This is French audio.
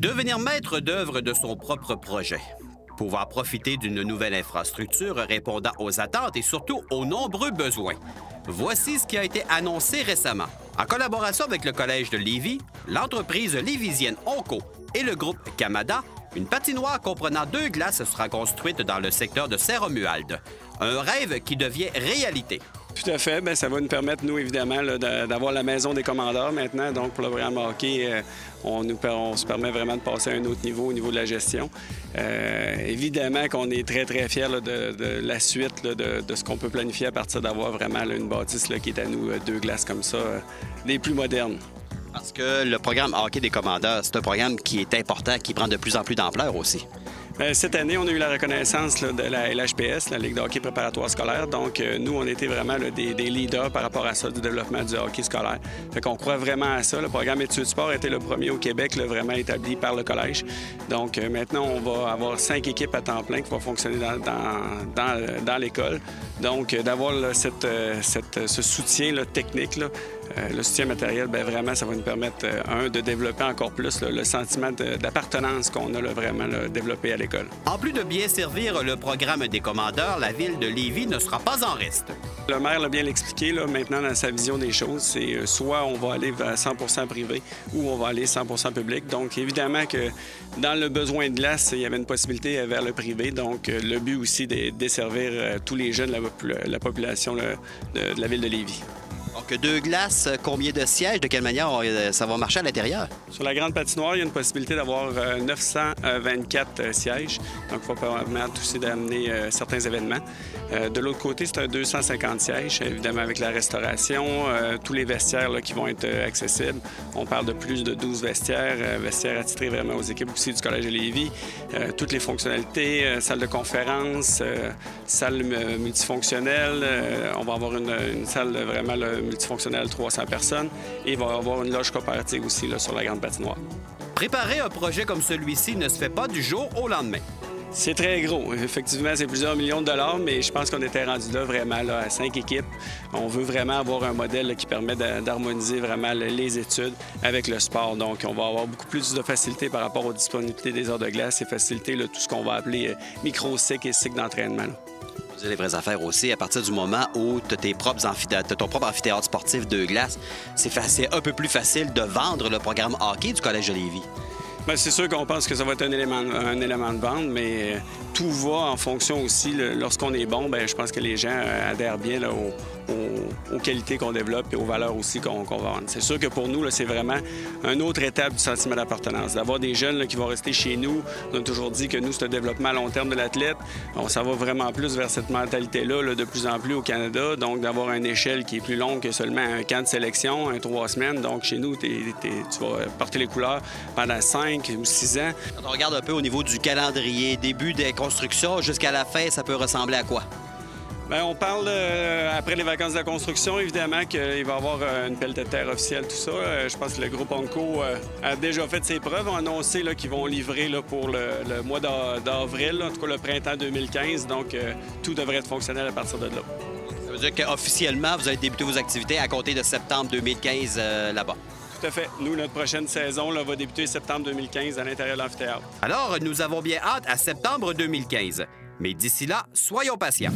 Devenir maître d'œuvre de son propre projet. Pouvoir profiter d'une nouvelle infrastructure répondant aux attentes et surtout aux nombreux besoins. Voici ce qui a été annoncé récemment. En collaboration avec le Collège de Lévis, l'entreprise lévisienne Onco et le groupe Camada, une patinoire comprenant 2 glaces sera construite dans le secteur de Saint-Romuald. Un rêve qui devient réalité. Tout à fait. Bien, ça va nous permettre, nous, évidemment, d'avoir la maison des commandeurs maintenant. Donc, pour le programme hockey, on se permet vraiment de passer à un autre niveau au niveau de la gestion. Évidemment qu'on est très, très fiers de la suite de ce qu'on peut planifier à partir d'avoir vraiment une bâtisse qui est à nous, 2 glaces comme ça, des plus modernes. Parce que le programme hockey des commandeurs, c'est un programme qui est important, qui prend de plus en plus d'ampleur aussi. Cette année, on a eu la reconnaissance de la LHPS, la Ligue de hockey préparatoire scolaire. Donc, nous, on était vraiment des leaders par rapport à ça, du développement du hockey scolaire. Fait qu'on croit vraiment à ça. Le programme Études sport a été le premier au Québec, vraiment établi par le collège. Donc, maintenant, on va avoir 5 équipes à temps plein qui vont fonctionner dans l'école. Donc, d'avoir ce soutien technique, le soutien matériel, bien vraiment, ça va nous permettre, de développer encore plus le sentiment d'appartenance qu'on a vraiment développé à l'école. En plus de bien servir le programme des commandeurs, la ville de Lévis ne sera pas en reste. Le maire l'a bien expliqué, maintenant, dans sa vision des choses, c'est soit on va aller vers 100 privé ou on va aller 100 public. Donc, évidemment que dans le besoin de glace, il y avait une possibilité vers le privé. Donc, le but aussi, de desservir tous les jeunes, la population de la ville de Lévis. Donc, 2 glaces, combien de sièges? De quelle manière ça va marcher à l'intérieur? Sur la grande patinoire, il y a une possibilité d'avoir 924 sièges. Donc, il va permettre aussi d'amener certains événements. De l'autre côté, c'est un 250 sièges, évidemment avec la restauration, tous les vestiaires qui vont être accessibles. On parle de plus de 12 vestiaires, vestiaires attitrés vraiment aux équipes aussi du Collège de Lévis. Toutes les fonctionnalités, salle de conférence, salle multifonctionnelle. On va avoir une salle vraiment multifonctionnelle, 300 personnes. Et il va y avoir une loge coopérative aussi sur la grande patinoire. Préparer un projet comme celui-ci ne se fait pas du jour au lendemain. C'est très gros. Effectivement, c'est plusieurs millions de dollars, mais je pense qu'on était rendu là vraiment à 5 équipes. On veut vraiment avoir un modèle qui permet d'harmoniser vraiment les études avec le sport. Donc, on va avoir beaucoup plus de facilité par rapport aux disponibilités des heures de glace et faciliter tout ce qu'on va appeler micro-cycle et cycle d'entraînement. Vous les vraies affaires aussi, à partir du moment où tu as ton propre amphithéâtre sportif de glace, c'est un peu plus facile de vendre le programme hockey du Collège de Lévis. Bien, c'est sûr qu'on pense que ça va être un élément de vente, mais tout va en fonction aussi. Lorsqu'on est bon, bien, je pense que les gens adhèrent bien aux qualités qu'on développe et aux valeurs aussi qu'on va vendre. C'est sûr que pour nous, c'est vraiment une autre étape du sentiment d'appartenance. D'avoir des jeunes qui vont rester chez nous. On a toujours dit que nous, c'est un développement à long terme de l'athlète. On s'en va vraiment plus vers cette mentalité-là de plus en plus au Canada. Donc, d'avoir une échelle qui est plus longue que seulement un camp de sélection, 3 semaines. Donc, chez nous, tu vas porter les couleurs pendant 5 ou 6 ans. Quand on regarde un peu au niveau du calendrier, début des constructions jusqu'à la fin, ça peut ressembler à quoi? Bien, on parle, après les vacances de la construction, évidemment, qu'il va y avoir une pelletée de terre officielle, tout ça. Je pense que le groupe Onco a déjà fait ses preuves. On a annoncé qu'ils vont livrer pour le mois d'avril, en tout cas le printemps 2015. Donc, tout devrait être fonctionnel à partir de là. Ça veut dire qu'officiellement, vous allez débuter vos activités à compter de septembre 2015 là-bas? Tout à fait. Nous, notre prochaine saison va débuter septembre 2015 à l'intérieur de l'amphithéâtre. Alors, nous avons bien hâte à septembre 2015. Mais d'ici là, soyons patients.